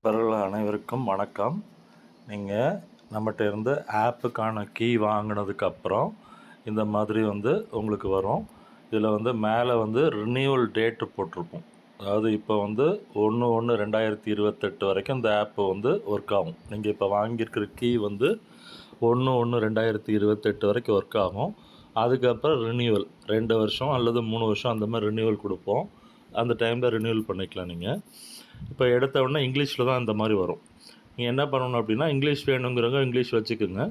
நண்பர்கள் அனைவருக்கும் வணக்கம். நீங்கள் நம்மகிட்ட இருந்து ஆப்புக்கான கீ வாங்கினதுக்கப்புறம் இந்த மாதிரி உங்களுக்கு வரும். இதில் மேலே ரினியூவல் டேட்டு போட்டிருக்கும். அதாவது இப்போ 1/1/2028 வரைக்கும் இந்த ஆப்பு ஒர்க் ஆகும். நீங்கள் இப்போ வாங்கியிருக்கிற கீ 1/1/2028 வரைக்கும் ஒர்க் ஆகும். அதுக்கப்புறம் ரினியூவல் 2 வருஷம் அல்லது 3 வருஷம் அந்த மாதிரி ரினியூவல் கொடுப்போம். அந்த டைமில் ரினியூவல் பண்ணிக்கலாம். நீங்கள் இப்போ எடுத்த உடனே இங்கிலீஷில் தான் இந்த மாதிரி வரும். நீங்கள் என்ன பண்ணணும் அப்படின்னா, இங்கிலீஷ் வேணுங்கிறவங்க இங்கிலீஷ் வச்சுக்கோங்க.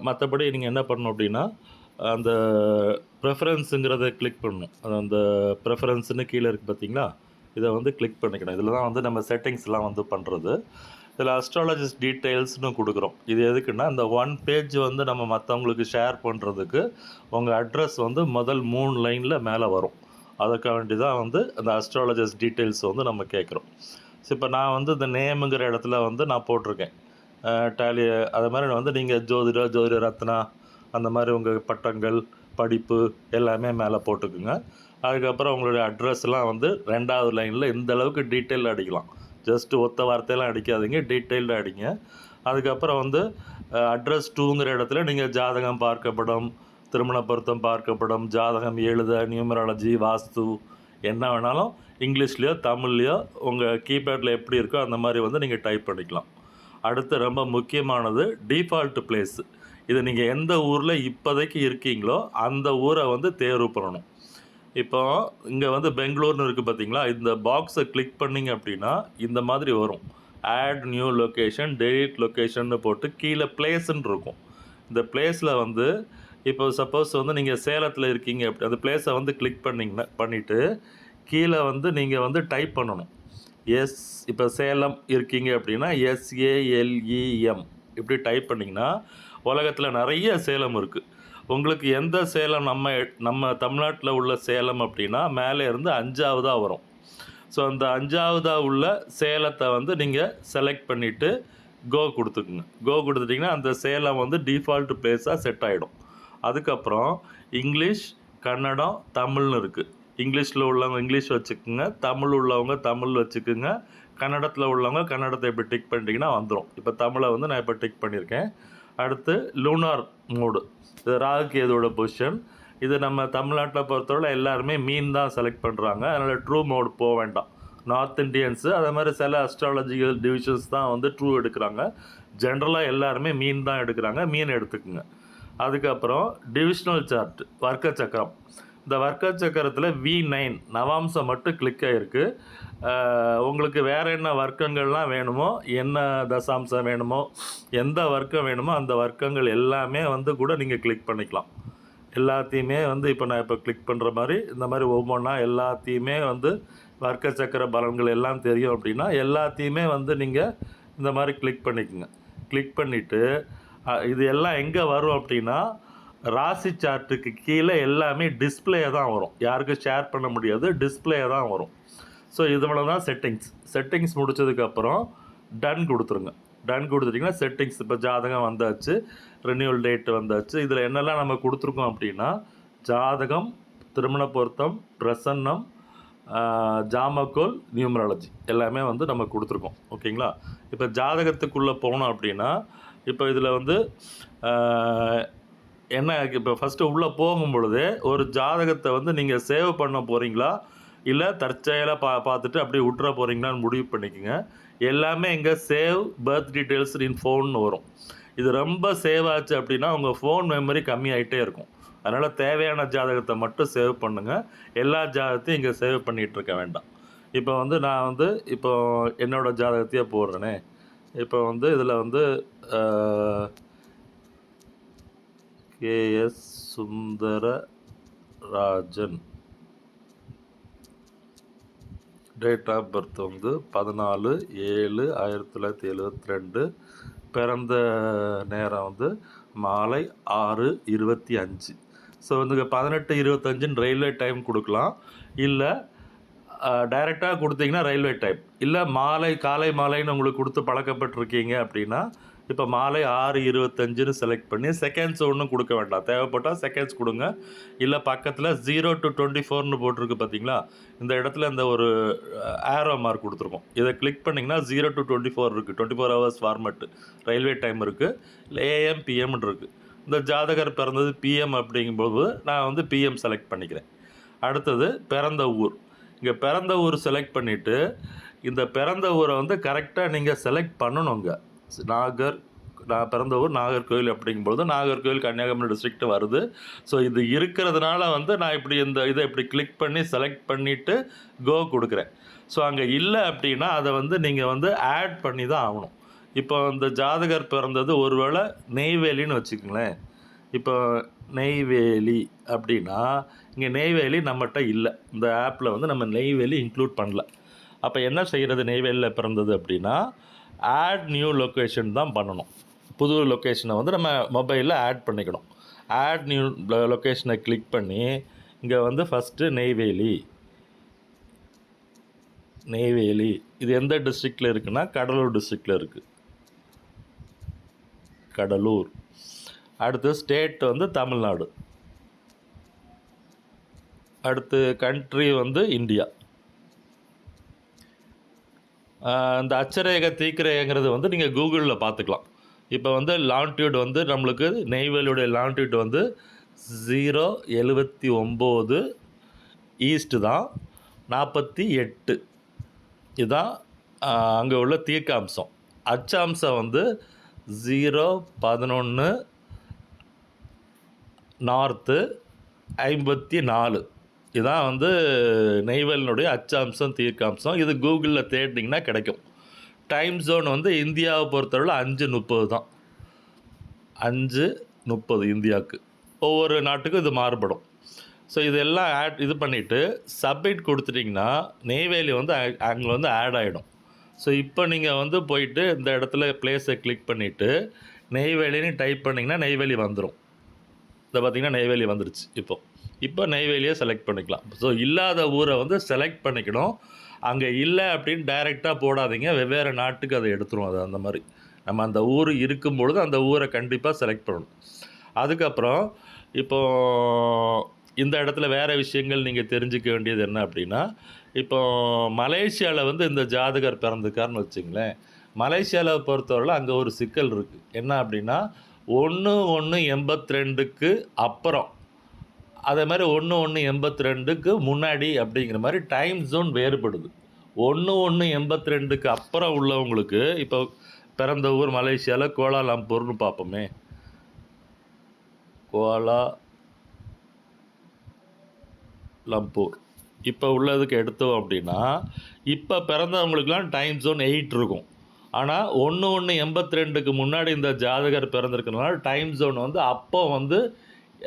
மற்றபடி நீங்கள் என்ன பண்ணணும் அப்படின்னா, அந்த ப்ரெஃபரன்ஸுங்கிறத கிளிக் பண்ணணும். அது அந்த ப்ரெஃபரன்ஸுன்னு கீழே இருக்குது பார்த்தீங்களா, இதை கிளிக் பண்ணிக்கணும். இதில் தான் நம்ம செட்டிங்ஸ்லாம் பண்ணுறது. இதில் அஸ்ட்ராலஜிஸ்ட் டீட்டெயில்ஸ்னு கொடுக்குறோம். இது எதுக்குன்னா, இந்த 1 பேஜ் நம்ம மற்றவங்களுக்கு ஷேர் பண்ணுறதுக்கு உங்கள் அட்ரஸ் முதல் 3 லைனில் மேலே வரும். அதுக்காக வேண்டி தான் அந்த அஸ்ட்ராலஜர்ஸ் டீட்டெயில்ஸ் நம்ம கேட்குறோம். ஸோ இப்போ நான் இந்த நேமுங்கிற இடத்துல நான் போட்டிருக்கேன் டேலி. அது மாதிரி நீங்கள் ஜோதிட ரத்னா அந்த மாதிரி உங்கள் பட்டங்கள் படிப்பு எல்லாமே மேலே போட்டுக்குங்க. அதுக்கப்புறம் உங்களுடைய அட்ரஸ்லாம் 2வது லைனில் இந்த அளவுக்கு டீட்டெயில் அடிக்கலாம். ஜஸ்ட்டு ஒத்த வார்த்தையெல்லாம் அடிக்காதீங்க, டீட்டெயில்டாக அடிங்க. அதுக்கப்புறம் அட்ரஸ் 2ங்கிற இடத்துல நீங்கள் ஜாதகம் பார்க்கப்படும், திருமண பொருத்தம் பார்க்கப்படும், ஜாதகம் எழுத, நியூமராலஜி, வாஸ்து என்ன வேணாலும் இங்கிலீஷ்லேயோ தமிழ்லையோ உங்கள் கீபேடில் எப்படி இருக்கோ அந்த மாதிரி நீங்கள் டைப் பண்ணிக்கலாம். அடுத்து ரொம்ப முக்கியமானது டிஃபால்ட் பிளேஸு. இது நீங்கள் எந்த ஊரில் இப்போதைக்கு இருக்கீங்களோ அந்த ஊரை தேர்வு பண்ணணும். இப்போ இங்கே பெங்களூர்னு இருக்குது பார்த்தீங்களா, இந்த பாக்ஸை கிளிக் பண்ணிங்க அப்படின்னா இந்த மாதிரி வரும். ஆட் நியூ லொக்கேஷன், டெலிட் லொக்கேஷன்னு போட்டு கீழே பிளேஸுன்னு இருக்கும். இந்த பிளேஸில் இப்போ சப்போஸ் நீங்கள் சேலத்தில் இருக்கீங்க அப்படி அந்த பிளேஸை கிளிக் பண்ணிவிட்டு கீழே நீங்கள் டைப் பண்ணணும். இப்போ சேலம் இருக்கீங்க அப்படின்னா SALEM இப்படி டைப் பண்ணிங்கன்னா உலகத்தில் நிறைய சேலம் இருக்குது. உங்களுக்கு எந்த சேலம் நம்ம தமிழ்நாட்டில் உள்ள சேலம் அப்படின்னா மேலே இருந்து 5ஆவதாக வரும். ஸோ அந்த 5ஆவதாக உள்ள சேலத்தை நீங்கள் செலக்ட் பண்ணிவிட்டு கோ கொடுத்துக்குங்க. கோ கொடுத்துட்டிங்கன்னா அந்த சேலம் டிஃபால்ட் பிளேஸாக செட் ஆகிடும். அதுக்கப்புறம் இங்கிலீஷ், கன்னடம், தமிழ்னு இருக்குது. இங்கிலீஷில் உள்ளவங்க இங்கிலீஷ் வச்சுக்கோங்க, தமிழ் உள்ளவங்க தமிழ் வச்சுக்கோங்க, கன்னடத்தில் உள்ளவங்க கன்னடத்தை இப்போ டிக் பண்ணிட்டீங்கன்னா வந்துடும். இப்போ தமிழை நான் இப்போ டிக் பண்ணியிருக்கேன். அடுத்து லூனார் மோடு, இது ராகுக்கு எதோட பொசிஷன். இது நம்ம தமிழ்நாட்டில் பொறுத்தவரை எல்லாருமே மீன் தான் செலக்ட் பண்ணுறாங்க. அதனால் ட்ரூ மோடு போக வேண்டாம். நார்த் இண்டியன்ஸு அதே மாதிரி சில அஸ்ட்ராலஜிக்கல் டிவிஷன்ஸ் தான் ட்ரூ எடுக்கிறாங்க. ஜென்ரலாக எல்லாருமே மீன் தான் எடுக்கிறாங்க, மீன் எடுத்துக்குங்க. அதுக்கப்புறம் டிவிஷனல் சார்ட், வர்க்க சக்கரம். இந்த வர்க்க சக்கரத்தில் V9 நவாம்சம் மட்டும் கிளிக் ஆகிருக்கு. உங்களுக்கு வேறு என்ன வர்க்கங்கள்லாம் வேணுமோ, என்ன தசாம்சம் வேணுமோ, எந்த வர்க்கம் வேணுமோ அந்த வர்க்கங்கள் எல்லாமே கூட நீங்கள் கிளிக் பண்ணிக்கலாம். எல்லாத்தையுமே இப்போ நான் இப்போ கிளிக் பண்ணுற மாதிரி இந்த மாதிரி ஒவ்வொன்றா எல்லாத்தையுமே வர்க்க சக்கர பலன்கள் எல்லாம் தெரியும் அப்படின்னா எல்லாத்தையுமே நீங்கள் இந்த மாதிரி கிளிக் பண்ணிக்கோங்க. கிளிக் பண்ணிவிட்டு இது எல்லாம் எங்கே வரும் அப்படின்னா ராசி சார்ட்டுக்கு கீழே எல்லாமே டிஸ்பிளே தான் வரும். யாருக்கும் ஷேர் பண்ண முடியாது, டிஸ்பிளே தான் வரும். ஸோ இதில் தான் செட்டிங்ஸ் முடித்ததுக்கப்புறம் டன் கொடுத்துருங்க. டன் கொடுத்துட்டிங்கன்னா செட்டிங்ஸ் இப்போ ஜாதகம் வந்தாச்சு, ரினியூவல் டேட் வந்தாச்சு. இதில் என்னெல்லாம் நம்ம கொடுத்துருக்கோம் அப்படின்னா ஜாதகம், திருமண பொருத்தம், பிரசன்னம், ஜாமக்கோல், நியூமராலஜி எல்லாமே நம்ம கொடுத்துருக்கோம். ஓகேங்களா? இப்போ ஜாதகத்துக்குள்ளே போனோம் அப்படின்னா இப்போ இதில் என்ன இப்போ ஃபஸ்ட்டு உள்ளே போகும் பொழுதே ஒரு ஜாதகத்தை நீங்கள் சேவ் பண்ண போகிறீங்களா இல்லை தற்செயலாக பார்த்துட்டு அப்படியே விட்டுற போகிறீங்களான்னு முடிவு பண்ணிக்கோங்க. எல்லாமே இங்கே சேவ் பர்த் டீட்டெயில்ஸ் இன் ஃபோன்னு வரும். இது ரொம்ப சேவ் ஆச்சு அப்படின்னா உங்கள் ஃபோன் மெமரி கம்மியாகிட்டே இருக்கும். அதனால் தேவையான ஜாதகத்தை மட்டும் சேவ் பண்ணுங்கள். எல்லா ஜாதகத்தையும் இங்கே சேவ் பண்ணிகிட்ருக்க வேண்டாம். இப்போ நான் இப்போ என்னோடய ஜாதகத்தையே போடுறேனே. இப்போ இதில் KS Sundararajan, date of birth 14/7/1972, பிறந்த நேரம் மாலை 6:25. ஸோ 18:25 ரயில்வே டைம் கொடுக்கலாம். இல்லை டைரெக்டாக கொடுத்தீங்கன்னா ரயில்வே டைம், இல்லை காலை மாலைன்னு உங்களுக்கு கொடுத்து பழக்கப்பட்டிருக்கீங்க அப்படின்னா இப்போ மாலை 6:25ன்னு செலக்ட் பண்ணி செகண்ட்ஸ் ஒன்றும் கொடுக்க வேண்டாம், தேவைப்பட்டால் செகண்ட்ஸ் கொடுங்க. இல்லை பக்கத்தில் 0 to 24ன்னு போட்டிருக்கு பார்த்தீங்களா, இந்த இடத்துல இந்த ஒரு ஆரோ மார்க் கொடுத்துருக்கோம். இதை கிளிக் பண்ணிங்கன்னா 0 to 24 இருக்குது, 24 ஹவர்ஸ் ஃபார்மெட்டு, ரயில்வே டைம் இருக்குது, இல்லை ஏஎம் பிஎம்னு இருக்குது. இந்த ஜாதகர் பிறந்தது பிஎம் அப்படிங்கும்போது நான் வந்து பிஎம் செலக்ட் பண்ணிக்கிறேன். அடுத்தது பிறந்த ஊர். இங்கே பிறந்த ஊர் செலக்ட் பண்ணிவிட்டு இந்த பிறந்த ஊரை வந்து கரெக்டாக நீங்கள் செலக்ட் பண்ணணுங்க. நான் பிறந்த ஊர் நாகர்கோவில் அப்படிங்கும்போது நாகர்கோவில் கன்னியாகுமரி டிஸ்ட்ரிக்ட் வருது. ஸோ இது இருக்கிறதுனால வந்து நான் இப்படி இதை இப்படி கிளிக் பண்ணி செலக்ட் பண்ணிவிட்டு கோ கொடுக்குறேன். ஸோ அங்கே இல்லை அப்படின்னா அதை வந்து நீங்கள் வந்து ஆட் பண்ணி தான் ஆகணும். இப்போ இந்த ஜாதகர் பிறந்தது ஒருவேளை நெய்வேலின்னு வச்சுக்கங்களேன். இப்போ நெய்வேலி அப்படின்னா இங்கே நெய்வேலி நம்மகிட்ட இல்லை, இந்த ஆப்பில் வந்து நம்ம நெய்வேலி இன்க்ளூட் பண்ணல. அப்போ என்ன செய்கிறது, நெய்வேலியில் பிறந்தது அப்படின்னா ஆட் நியூ லொக்கேஷன் தான் பண்ணணும். புது லொக்கேஷனை வந்து நம்ம மொபைலில் ஆட் பண்ணிக்கணும். ஆட் நியூ லொக்கேஷனை கிளிக் பண்ணி இங்கே வந்து ஃபஸ்ட்டு நெய்வேலி இது எந்த டிஸ்ட்ரிக்டில் இருக்குன்னா கடலூர் டிஸ்ட்ரிக்டில் இருக்குது, கடலூர். அடுத்து ஸ்டேட் வந்து தமிழ்நாடு. அடுத்து கண்ட்ரி வந்து இந்தியா. இந்த அச்சரேகை தீக்கிரேகைங்கிறது வந்து நீங்கள் கூகுளில் பார்த்துக்கலாம். இப்போ வந்து லாங்கிடியூட் வந்து நம்மளுக்கு நெய்வேலியுடைய லாங்கிடியூட் வந்து 079 ஈஸ்ட்டு தான், 48 இதுதான் அங்கே உள்ள தீர்க்காம்சம். அச்சாம்சம் வந்து 011 நார்த்து 54 இதுதான் வந்து நெய்வேலினுடைய அச்சாம்சம் தீர்க்காம்சம். இது கூகுளில் தேடினீங்கன்னா கிடைக்கும். டைம் ஜோன் வந்து இந்தியாவை பொறுத்தவரை 5:30 தான், 5:30 இந்தியாவுக்கு. ஒவ்வொரு நாட்டுக்கும் இது மாறுபடும். ஸோ இதெல்லாம் இது பண்ணிவிட்டு சப்மிட் கொடுத்துட்டிங்கன்னா நெய்வேலி வந்து அங்கே வந்து ஆட் ஆகிடும். ஸோ இப்போ நீங்கள் வந்து போயிட்டு இந்த இடத்துல பிளேஸை கிளிக் பண்ணிவிட்டு நெய்வேலின்னு டைப் பண்ணிங்கன்னா நெய்வேலி வந்துடும். இதை பார்த்திங்கன்னா நெய்வேலி வந்துருச்சு. இப்போ நெய்வேலியை செலக்ட் பண்ணிக்கலாம். ஸோ இல்லாத ஊரை வந்து செலக்ட் பண்ணிக்கணும். அங்கே இல்லை அப்படின்னு டைரெக்டாக போடாதீங்க, வெவ்வேறு நாட்டுக்கு அதை எடுத்துரும். அது அந்த மாதிரி நம்ம அந்த ஊர் இருக்கும்பொழுது அந்த ஊரை கண்டிப்பாக செலக்ட் பண்ணணும். அதுக்கப்புறம் இப்போது இந்த இடத்துல வேறு விஷயங்கள் நீங்கள் தெரிஞ்சிக்க வேண்டியது என்ன அப்படின்னா, இப்போ மலேசியாவில் வந்து இந்த ஜாதகர் பிறந்திருக்காருன்னு வச்சுங்களேன். மலேசியாவில் பொறுத்தவரையில் அங்கே ஒரு சிக்கல் இருக்குது. என்ன அப்படின்னா 1182க்கு அப்புறம், அதே மாதிரி 1182க்கு முன்னாடி அப்படிங்கிற மாதிரி டைம் ஜோன் வேறுபடுது. 1182க்கு அப்புறம் உள்ளவங்களுக்கு இப்போ பிறந்த ஊர் மலேசியாவில் கோலாலம்பூர்னு பார்ப்போமே. கோலாலம்பூர் இப்போ உள்ளதுக்கு எடுத்தோம் அப்படின்னா இப்போ பிறந்தவங்களுக்குலாம் டைம் ஜோன் 8 இருக்கும். ஆனால் 1182க்கு முன்னாடி இந்த ஜாதகர் பிறந்திருக்கிறதுனால டைம் ஜோன் வந்து அப்போ வந்து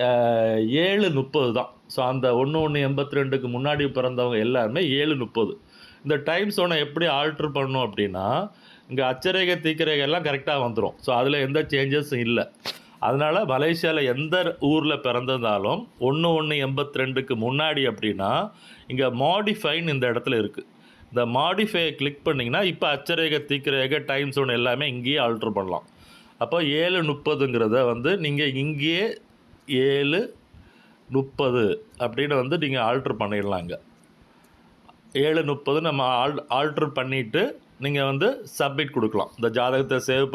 7:30 தான். ஸோ அந்த 1182க்கு முன்னாடி பிறந்தவங்க எல்லாருமே 7:30. இந்த டைம் ஜோனை எப்படி ஆல்ட்ரு பண்ணணும் அப்படின்னா இங்கே அச்சரேகை தீக்கிரேகை எல்லாம் கரெக்டாக வந்துடும். ஸோ அதில் எந்த சேஞ்சஸும் இல்லை. அதனால் மலேசியாவில் எந்த ஊரில் பிறந்திருந்தாலும் 1182க்கு முன்னாடி அப்படின்னா இங்கே மாடிஃபைன்னு இந்த இடத்துல இருக்குது. இந்த மாடிஃபையை கிளிக் பண்ணிங்கன்னா இப்போ அச்சரேகை தீக்கிரேகை டைம் ஜோன் எல்லாமே இங்கேயே ஆல்ட்ரு பண்ணலாம். அப்போ 7:30ங்கிறத வந்து நீங்கள் இங்கேயே 7:30 அப்படின்னு வந்து நீங்கள் ஆல்ட்ரு பண்ணிடலாங்க. 7:30 நம்ம ஆல்ட்ரு பண்ணிவிட்டு நீங்கள் வந்து சப்மிட் கொடுக்கலாம். இந்த ஜாதகத்தை சேவ்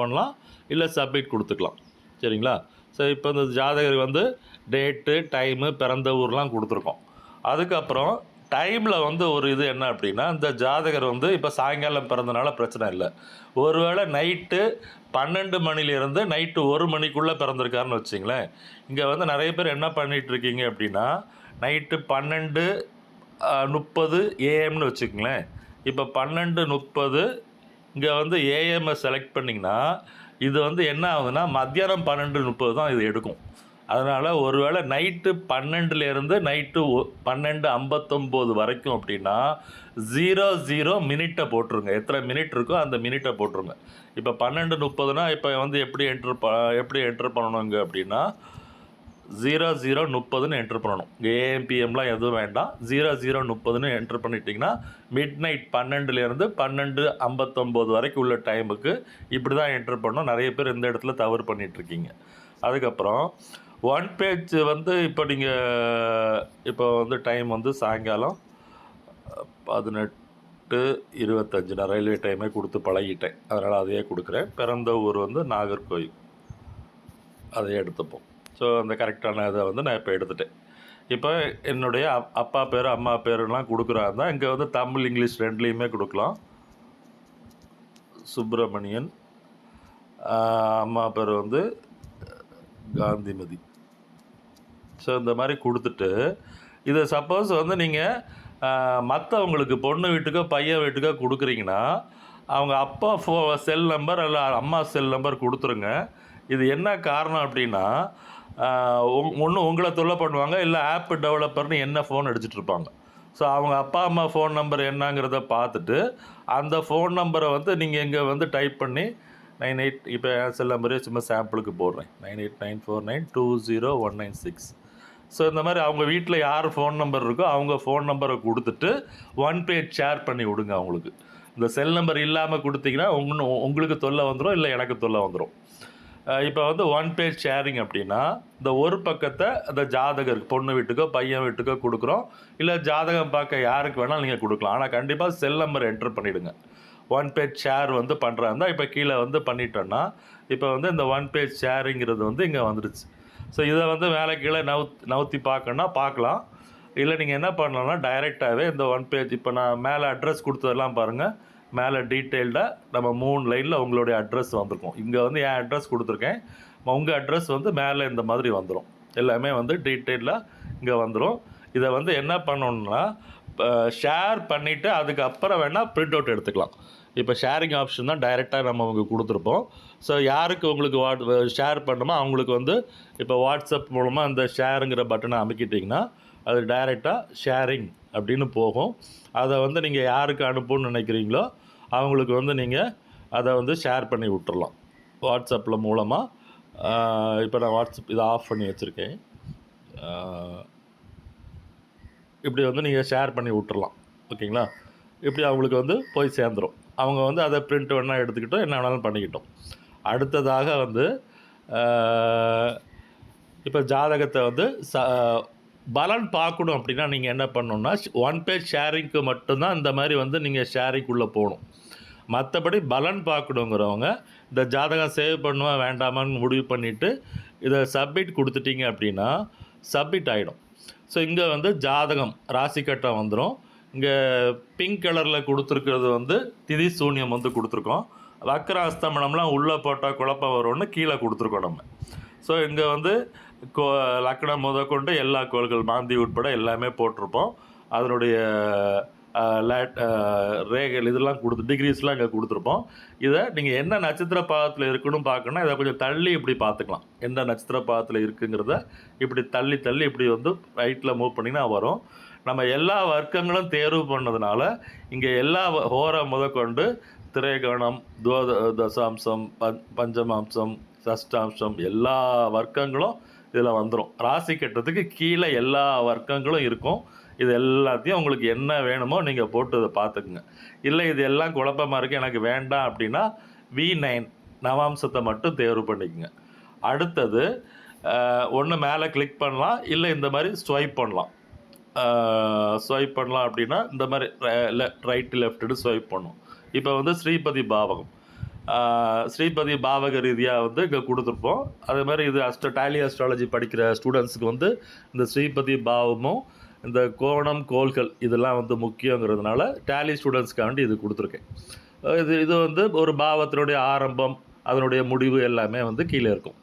பண்ணலாம், இல்லை சப்மிட் கொடுத்துக்கலாம். சரிங்களா? ஸோ இப்போ இந்த ஜாதகர் வந்து டேட்டு, டைமு, பிறந்த ஊர்லாம் கொடுத்துருக்கோம். அதுக்கப்புறம் டைமில் வந்து ஒரு இது என்ன அப்படின்னா, இந்த ஜாதகர் வந்து இப்போ சாயங்காலம் பிறந்தனால பிரச்சனை இல்லை. ஒருவேளை நைட்டு 12 மணிலேருந்து நைட்டு 1 மணிக்குள்ளே பிறந்திருக்காருன்னு வச்சிங்களேன். இங்கே வந்து நிறைய பேர் என்ன பண்ணிகிட்ருக்கீங்க அப்படின்னா நைட்டு 12:30 ஏஎம்னு வச்சுக்கங்களேன். இப்போ 12:30 இங்கே வந்து ஏஎம்மை செலக்ட் பண்ணிங்கன்னா இது வந்து என்ன ஆகுதுன்னா மத்தியானம் 12:30 தான் இது எடுக்கும். அதனால் ஒருவேளை நைட்டு 12லேருந்து நைட்டு 12:59 வரைக்கும் அப்படின்னா 00 மினிட்டை போட்டுருங்க. எத்தனை மினிட் இருக்கோ அந்த மினிட்டை போட்டுருங்க. இப்போ 12:30னா இப்போ வந்து எப்படி என்ட்ரு பண்ணணுங்க அப்படின்னா 00:30ன்னு என்ட்ரு பண்ணணும். ஏஎம்பிஎம்லாம் எதுவும் வேண்டாம். 00:30ன்னு என்ட்ரு பண்ணிட்டீங்கன்னா மிட் நைட் 12லேருந்து 12:59 வரைக்கும் உள்ள டைமுக்கு இப்படி தான் என்ட்ரு பண்ணணும். நிறைய பேர் இந்த இடத்துல தவறு பண்ணிகிட்ருக்கீங்க. அதுக்கப்புறம் ஒன் பேஜ் வந்து இப்போ வந்து டைம் வந்து சாயங்காலம் 18:25. நான் ரயில்வே டைமே கொடுத்து பழகிட்டேன், அதனால் அதையே கொடுக்குறேன். பிறந்த ஊர் வந்து நாகர்கோயில், அதையே எடுத்துப்போம். ஸோ அந்த கரெக்டான இதை வந்து நான் இப்போ எடுத்துட்டேன். இப்போ என்னுடைய அப்பா பேர் அம்மா பேருலாம் கொடுக்குறாருந்தா இங்கே வந்து தமிழ் இங்கிலீஷ் ரெண்டுலேயுமே கொடுக்கலாம். சுப்பிரமணியன், அம்மா பேர் வந்து காந்திமதி. ஸோ இந்த மாதிரி கொடுத்துட்டு இதை சப்போஸ் வந்து நீங்கள் மற்றவங்களுக்கு பொண்ணு வீட்டுக்கோ பையன் வீட்டுக்கோ கொடுக்குறீங்கன்னா அவங்க அப்பா செல் நம்பர் அல்ல அம்மா செல் நம்பர் கொடுத்துருங்க. இது என்ன காரணம் அப்படின்னா, ஒன்று உங்களை தொல்லை பண்ணுவாங்க, இல்லை ஆப் டெவலப்பர்னு என்ன ஃபோன் அடிச்சிட்ருப்பாங்க. ஸோ அவங்க அப்பா அம்மா ஃபோன் நம்பர் என்னங்கிறத பார்த்துட்டு அந்த ஃபோன் நம்பரை வந்து நீங்கள் இங்கே வந்து டைப் பண்ணி 98, இப்போ என் செல் நம்பரே சும்மா சாம்பிளுக்கு போடுறேன், 9894920196. ஸோ இந்த மாதிரி அவங்க வீட்டில் யார் ஃபோன் நம்பர் இருக்கோ அவங்க ஃபோன் நம்பரை கொடுத்துட்டு ஒன் பேஜ் ஷேர் பண்ணி விடுங்க. அவங்களுக்கு இந்த செல் நம்பர் இல்லாமல் கொடுத்தீங்கன்னா உங்களுக்கு தொல்லை வந்துடும், இல்லை எனக்கு தொல்லை வந்துடும். இப்போ வந்து ஒன் பேஜ் ஷேரிங் அப்படின்னா இந்த ஒரு பக்கத்தை அந்த ஜாதகருக்கு பொண்ணு வீட்டுக்கோ பையன் வீட்டுக்கோ கொடுக்குறோம், இல்லை ஜாதகம் பார்க்க யாருக்கு வேணாலும் நீங்கள் கொடுக்கலாம். ஆனால் கண்டிப்பாக செல் நம்பர் என்ட்ரு பண்ணிவிடுங்க. ஒன் பேஜ் ஷேர் வந்து பண்ணுறாருந்தா இப்போ கீழே வந்து பண்ணிட்டோன்னா இப்போ வந்து இந்த ஒன் பேஜ் ஷேரிங்கிறது வந்து இங்கே வந்துடுச்சு. ஸோ இதை வந்து மேலே கீழே நவுத்தி பார்க்கணுன்னா பார்க்கலாம். இல்லை நீங்கள் என்ன பண்ணலாம்னா டைரெக்டாகவே இந்த ஒன் பேஜ் இப்போ நான் மேலே அட்ரஸ் கொடுத்ததெல்லாம் பாருங்கள், மேலே டீட்டெயில்டாக நம்ம 3 லைனில் உங்களுடைய அட்ரஸ் வந்திருக்கும். இங்கே வந்து என் அட்ரஸ் கொடுத்துருக்கேன், உங்கள் அட்ரஸ் வந்து மேலே இந்த மாதிரி வந்துடும். எல்லாமே வந்து டீட்டெயிலாக இங்கே வந்துடும். இதை வந்து என்ன பண்ணணுன்னா ஷேர் பண்ணிவிட்டு அதுக்கப்புறம் வேணால் ப்ரிண்ட் அவுட் எடுத்துக்கலாம். இப்போ ஷேரிங் ஆப்ஷன் தான் டைரெக்டாக நம்ம அவங்க கொடுத்துருப்போம். ஸோ யாருக்கு உங்களுக்கு ஷேர் பண்ணணுமோ அவங்களுக்கு வந்து இப்போ வாட்ஸ்அப் மூலமாக அந்த ஷேருங்கிற பட்டனை அமைக்கிட்டிங்கன்னா அது டைரெக்டாக ஷேரிங் அப்படின்னு போகும். அதை வந்து நீங்கள் யாருக்கு அனுப்பணும்னு நினைக்கிறீங்களோ அவங்களுக்கு வந்து நீங்கள் அதை வந்து ஷேர் பண்ணி விட்டுறலாம் வாட்ஸ்அப்பில் மூலமாக. இப்போ நான் வாட்ஸ்அப் இதை ஆஃப் பண்ணி வச்சுருக்கேன். இப்படி வந்து நீங்கள் ஷேர் பண்ணி விட்டுறலாம், ஓகேங்களா? இப்படி அவங்களுக்கு வந்து போய் சேர்ந்துடும். அவங்க வந்து அதை பிரிண்ட் வேணால் எடுத்துக்கிட்டோம், என்ன வேணாலும் பண்ணிக்கிட்டோம். அடுத்ததாக வந்து இப்போ ஜாதகத்தை வந்து பலன் பார்க்கணும் அப்படின்னா நீங்கள் என்ன பண்ணணுன்னா ஒன் பேஜ் ஷேரிங்க்கு மட்டும்தான் இந்த மாதிரி வந்து நீங்கள் ஷேரிங்குள்ளே போகணும். மற்றபடி பலன் பார்க்கணுங்கிறவங்க இந்த ஜாதகம் சேவ் பண்ணுவா வேண்டாமான்னு முடிவு பண்ணிவிட்டு இதை சப்மிட் கொடுத்துட்டீங்க அப்படின்னா சப்மிட் ஆகிடும். ஸோ இங்கே வந்து ஜாதகம் ராசி கட்டம் வந்துடும். இங்கே பிங்க் கலரில் கொடுத்துருக்கிறது வந்து திதி சூன்யம் வந்து கொடுத்துருக்கோம். வக்கர அஸ்தமனம்லாம் உள்ளே போட்டால் குழப்பம் வரும்னு கீழே கொடுத்துருக்கோம் நம்ம. ஸோ இங்கே வந்து லக்னம் முதற்கொண்டு எல்லா கோள்கள் மாந்தி உட்பட எல்லாமே போட்டிருப்போம். அதனுடைய ரேகல் இதெல்லாம் டிகிரிஸ்லாம் இங்கே கொடுத்துருப்போம். இதை நீங்கள் என்ன நட்சத்திர பாதத்தில் இருக்குன்னு பார்க்கணுன்னா இதை கொஞ்சம் தள்ளி இப்படி பார்த்துக்கலாம். எந்த நட்சத்திர பாதத்தில் இருக்குங்கிறத இப்படி தள்ளி இப்படி வந்து ரைட்டில் மூவ் பண்ணிங்கன்னா வரும். நம்ம எல்லா வர்க்கங்களும் தேர்வு பண்ணதுனால இங்கே எல்லா ஹோரை முதற்கொண்டு திரைகோணம், தசாம்சம், பஞ்சமாம்சம், சஷ்டாம்சம் எல்லா வர்க்கங்களும் இதில் வந்துடும். ராசி கட்டத்துக்கு கீழே எல்லா வர்க்கங்களும் இருக்கும். இது எல்லாத்தையும் உங்களுக்கு என்ன வேணுமோ நீங்கள் போட்டு இதை பார்த்துக்குங்க. இல்லை இது எல்லாம் குழப்பமாக இருக்குது எனக்கு வேண்டாம் அப்படின்னா V9 நவாம்சத்தை மட்டும் தேர்வு பண்ணிக்கோங்க. அடுத்தது ஒன்று மேலே கிளிக் பண்ணலாம், இல்லை இந்த மாதிரி ஸ்வைப் பண்ணலாம். அப்படின்னா இந்த மாதிரி ரைட்டு லெஃப்ட்டு ஸ்வைப் பண்ணும். இப்போ வந்து ஸ்ரீபதி பாவகம், ஸ்ரீபதி பாவக ரீதியாக வந்து இங்கே கொடுத்துருப்போம். அதே மாதிரி இது டேலி அஸ்ட்ராலஜி படிக்கிற ஸ்டூடெண்ட்ஸுக்கு வந்து இந்த ஸ்ரீபதி பாவமும் இந்த கோணம் கோள்கள் இதெல்லாம் வந்து முக்கியங்கிறதுனால டேலி ஸ்டூடெண்ட்ஸ்க்காண்டி இது கொடுத்துருக்கேன். இது வந்து ஒரு பாவத்தினுடைய ஆரம்பம் அதனுடைய முடிவு எல்லாமே வந்து கீழே இருக்கும்.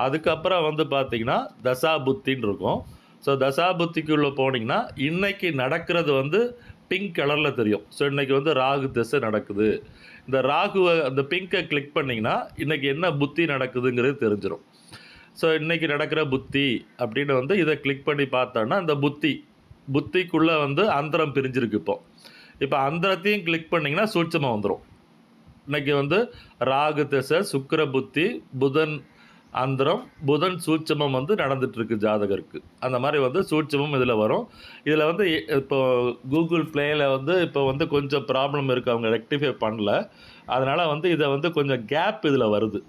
அதுக்கப்புறம் வந்து பார்த்திங்கன்னா தசா புத்தின்னு இருக்கும். ஸோ தசா புத்திக்குள்ளே போனீங்கன்னா இன்றைக்கி நடக்கிறது வந்து பிங்க் கலரில் தெரியும். ஸோ இன்றைக்கி வந்து ராகு திசை நடக்குது. இந்த ராகுவை அந்த பிங்கை கிளிக் பண்ணிங்கன்னா இன்றைக்கி என்ன புத்தி நடக்குதுங்கிறது தெரிஞ்சிடும். ஸோ இன்றைக்கி நடக்கிற புத்தி அப்படின்னு வந்து இதை கிளிக் பண்ணி பார்த்தோன்னா இந்த புத்திக்குள்ளே வந்து அந்தரம் பிரிஞ்சிருக்கு. இப்போ அந்தரத்தையும் கிளிக் பண்ணிங்கன்னா சூட்சமாக வந்துடும். இன்றைக்கி வந்து ராகு திசை, சுக்கிர புத்தி, புதன் அந்தரம் புதன் சூட்சமம் வந்து நடந்துகிட்ருக்கு ஜாதகருக்கு. அந்த மாதிரி வந்து சூட்சமம் இதில் வரும். இதில் வந்து இப்போ கூகுள் ப்ளேயில் வந்து இப்போ வந்து கொஞ்சம் ப்ராப்ளம் இருக்குது, அவங்க ரெக்டிஃபை பண்ணல. அதனால் வந்து இதை வந்து கொஞ்சம் கேப் இதில் வருது.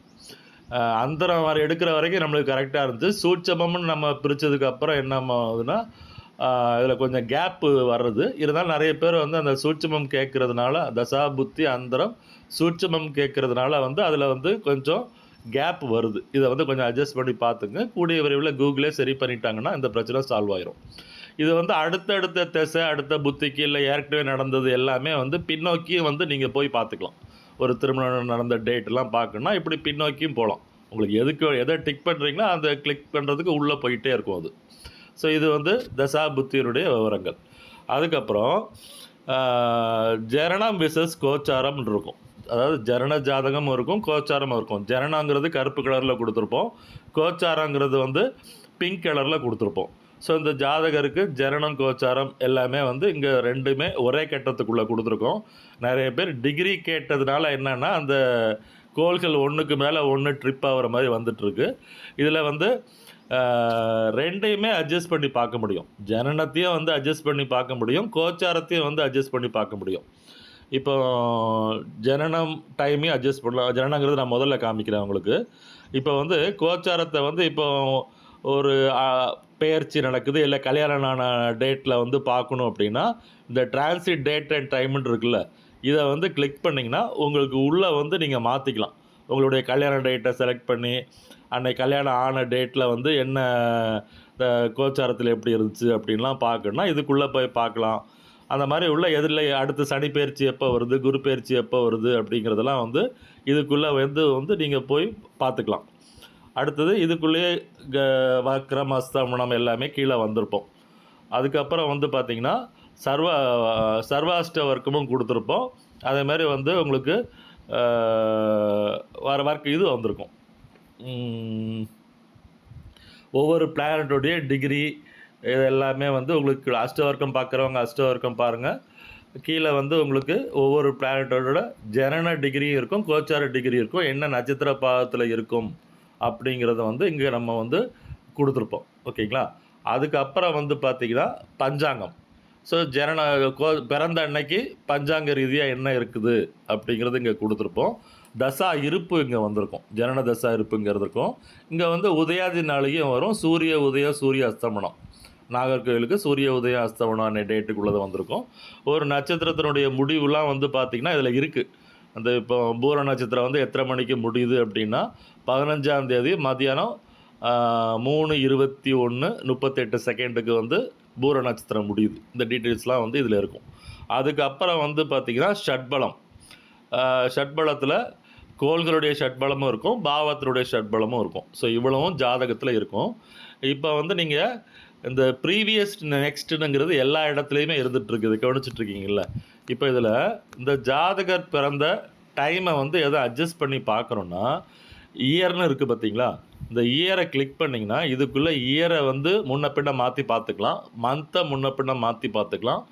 அந்தரம் வரை எடுக்கிற வரைக்கும் நம்மளுக்கு கரெக்டாக இருந்துச்சு. சூட்சமம்னு நம்ம பிரித்ததுக்கப்புறம் என்ன ஆகுதுன்னா இதில் கொஞ்சம் கேப்பு வர்றது. இருந்தாலும் நிறைய பேர் வந்து அந்த சூட்சமம் கேட்குறதுனால, தசா புத்தி அந்தரம் சூட்சமம் கேட்குறதுனால வந்து அதில் வந்து கொஞ்சம் கேப் வருது. இதை வந்து கொஞ்சம் அட்ஜஸ்ட் பண்ணி பார்த்துங்க. கூடிய விரைவில் கூகுளே சரி பண்ணிட்டாங்கன்னா இந்த பிரச்சனை சால்வ் ஆயிரும். இது வந்து அடுத்தடுத்த திசை, அடுத்த புத்திக்கு இல்லை ஏற்கனவே நடந்தது எல்லாமே வந்து பின்னோக்கியும் வந்து நீங்கள் போய் பார்த்துக்கலாம். ஒரு திருமணம் நடந்த டேட்டெலாம் பார்க்கணுன்னா இப்படி பின்னோக்கியும் போகலாம். உங்களுக்கு எதை டிக் பண்ணுறீங்களோ அதை கிளிக் பண்ணுறதுக்கு உள்ளே போயிட்டே இருக்கும் அது. ஸோ இது வந்து தசா புத்தியினுடைய விவரங்கள். அதுக்கப்புறம் ஜனனம் விசஸ் கோச்சாரம்னு இருக்கும். அதாவது ஜனன ஜாதகமும் இருக்கும், கோச்சாரமும் இருக்கும். ஜனனங்கிறது கருப்பு கலரில் கொடுத்துருப்போம், கோச்சாரங்கிறது வந்து பிங்க் கலரில் கொடுத்துருப்போம். ஸோ இந்த ஜாதகருக்கு ஜனனம் கோச்சாரம் எல்லாமே வந்து இங்கே ரெண்டுமே ஒரே கட்டத்துக்குள்ளே கொடுத்துருக்கோம். நிறைய பேர் டிகிரி கேட்டதுனால என்னென்னா அந்த கோள்கள் ஒன்றுக்கு மேலே ஒன்று ட்ரிப் ஆகிற மாதிரி வந்துட்டுருக்கு. இதில் வந்து ரெண்டையுமே அட்ஜஸ்ட் பண்ணி பார்க்க முடியும். ஜனனத்தையும் வந்து அட்ஜஸ்ட் பண்ணி பார்க்க முடியும், கோச்சாரத்தையும் வந்து அட்ஜஸ்ட் பண்ணி பார்க்க முடியும். இப்போ ஜனனம் டைமையும் அட்ஜஸ்ட் பண்ணலாம். ஜனனங்கிறது நான் முதல்ல காமிக்கிறேன் உங்களுக்கு. இப்போ வந்து கோச்சாரத்தை வந்து இப்போ ஒரு பெயர்ச்சி நடக்குது, இல்லை கல்யாணம் ஆன டேட்டில் வந்து பார்க்கணும் அப்படின்னா இந்த டிரான்சிட் டேட் அண்ட் டைம்னு இருக்குல்ல, இதை வந்து கிளிக் பண்ணிங்கன்னா உங்களுக்கு உள்ளே வந்து நீங்கள் மாற்றிக்கலாம். உங்களுடைய கல்யாண டேட்டை செலக்ட் பண்ணி அன்னைக்கு கல்யாணம் ஆன டேட்டில் வந்து என்ன இந்த கோச்சாரத்தில் எப்படி இருந்துச்சு அப்படின்லாம் பார்க்கணுன்னா இதுக்குள்ளே போய் பார்க்கலாம். அந்த மாதிரி உள்ள எதில் அடுத்து சனி பயிற்சி எப்போ வருது, குரு பயிற்சி எப்போ வருது அப்படிங்கிறதெல்லாம் வந்து இதுக்குள்ளே வந்து நீங்கள் போய் பார்த்துக்கலாம். அடுத்தது இதுக்குள்ளேயே வக்ரம் அஸ்தமனம் எல்லாமே கீழே வந்திருப்போம். அதுக்கப்புறம் வந்து பார்த்திங்கன்னா சர்வாஷ்ட வர்க்கமும் கொடுத்துருப்போம். அதே மாதிரி வந்து உங்களுக்கு வர்க்க இது வந்திருக்கும். ஒவ்வொரு பிளானட்டோடைய டிகிரி இது எல்லாமே வந்து உங்களுக்கு அஷ்டவர்க்கம் பார்க்குறவங்க அஷ்டவர்க்கம் பாருங்கள். கீழே வந்து உங்களுக்கு ஒவ்வொரு பிளானட்டோட ஜனன டிகிரியும் இருக்கும், கோச்சார டிகிரி இருக்கும், என்ன நட்சத்திர பாதத்தில் இருக்கும் அப்படிங்கிறத வந்து இங்கே நம்ம வந்து கொடுத்துருப்போம். ஓகேங்களா? அதுக்கப்புறம் வந்து பார்த்திங்கன்னா பஞ்சாங்கம். ஸோ பிறந்த அன்னைக்கு பஞ்சாங்க ரீதியாக என்ன இருக்குது அப்படிங்கிறது இங்கே கொடுத்துருப்போம். தசா இருப்பு இங்கே வந்திருக்கும், ஜனன தசா இருப்புங்கிறது இருக்கும். இங்கே வந்து உதயாதி நாளையும் வரும், சூரிய உதயம் சூரிய அஸ்தமனம். நாகர்கோவிலுக்கு சூரிய உதயம் அஸ்தமனம் அன்னை டேட்டுக்குள்ளது வந்திருக்கும். ஒரு நட்சத்திரத்தினுடைய முடிவுலாம் வந்து பார்த்திங்கன்னா இதில் இருக்குது. அந்த இப்போ பூர நட்சத்திரம் வந்து எத்தனை மணிக்கு முடியுது அப்படின்னா 15ஆம் தேதி மதியானம் 3:21:38 வந்து பூர நட்சத்திரம் முடியுது. இந்த டீட்டெயில்ஸ்லாம் வந்து இதில் இருக்கும். அதுக்கப்புறம் வந்து பார்த்திங்கன்னா ஷட்பலம். ஷட்பலத்தில் கோள்களுடைய ஷட்பலமும் இருக்கும், பாவத்தினுடைய ஷட்பலமும் இருக்கும். ஸோ இவ்வளவும் ஜாதகத்தில் இருக்கும். இப்போ வந்து நீங்கள் இந்த ப்ரீவியஸ் நெக்ஸ்ட்டுங்கிறது எல்லா இடத்துலையுமே இருந்துகிட்ருக்குது, கவனிச்சிட்ருக்கீங்கள. இப்போ இதில் இந்த ஜாதகர் பிறந்த டைமை வந்து எதை அட்ஜஸ்ட் பண்ணி பார்க்குறோன்னா இயர்னு இருக்குது பார்த்தீங்களா, இந்த இயரை கிளிக் பண்ணிங்கன்னா இதுக்குள்ளே இயரை வந்து முன்ன பின்ன மாற்றி பார்த்துக்கலாம், மந்த்தை முன்ன பின்ன மாற்றி பார்த்துக்கலாம்,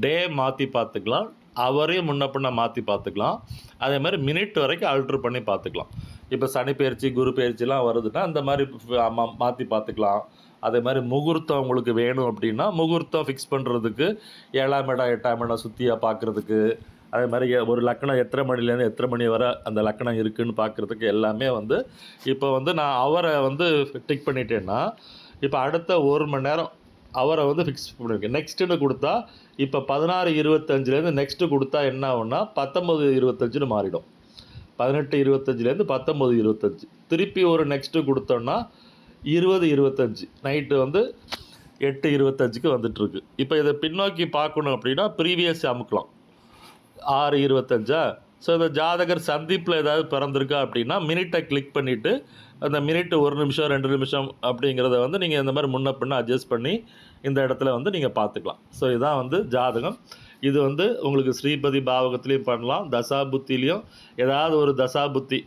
டே மாற்றி பார்த்துக்கலாம், அவரையும் முன்ன பின்ன மாற்றி பார்த்துக்கலாம். அதே மாதிரி மினிட் வரைக்கும் ஆல்ட்ரு பண்ணி பார்த்துக்கலாம். இப்போ சனி பயிற்சி குரு பயிற்சிலாம் வருதுன்னா அந்த மாதிரி மாற்றி பார்த்துக்கலாம். அதே மாதிரி முகூர்த்தம் உங்களுக்கு வேணும் அப்படின்னா முகூர்த்தம் ஃபிக்ஸ் பண்ணுறதுக்கு 7ஆம் இடம் 8ஆம் இடம் சுற்றியாக பார்க்குறதுக்கு, அதே மாதிரி ஒரு லக்கணம் எத்தனை மணிலேருந்து எத்தனை மணி வரை அந்த லக்கணம் இருக்குதுன்னு பார்க்குறதுக்கு எல்லாமே வந்து இப்போ வந்து நான் அவரை வந்து டிக் பண்ணிட்டேன்னா இப்போ அடுத்த 1 மணி நேரம் அவரை வந்து ஃபிக்ஸ் பண்ணியிருக்கேன். நெக்ஸ்ட்டுன்னு கொடுத்தா இப்போ 16:25 நெக்ஸ்ட்டு கொடுத்தா என்ன ஆகும்னா 19:25 மாறிடும். 18:25 19:25 திருப்பி ஒரு நெக்ஸ்ட்டு கொடுத்தோன்னா 20:25 நைட்டு வந்து 8:25 வந்துட்டுருக்கு. இப்போ இதை பின்னோக்கி பார்க்கணும் அப்படின்னா ப்ரீவியஸ் அமுக்கலாம் 6:25. ஸோ இந்த ஜாதகர் சந்திப்பில் ஏதாவது பிறந்திருக்கா அப்படின்னா மினிட்டை கிளிக் பண்ணிவிட்டு அந்த மினிட்டு 1 நிமிஷம் 2 நிமிஷம் அப்படிங்கிறத வந்து நீங்கள் இந்த மாதிரி முன்ன பின்ன அட்ஜஸ்ட் பண்ணி இந்த இடத்துல வந்து நீங்கள் பார்த்துக்கலாம். ஸோ இதுதான் வந்து ஜாதகம். இது வந்து உங்களுக்கு ஸ்ரீபதி பாவகத்துலேயும் பண்ணலாம், தசா புத்திலையும் ஏதாவது ஒரு தசா புத்தி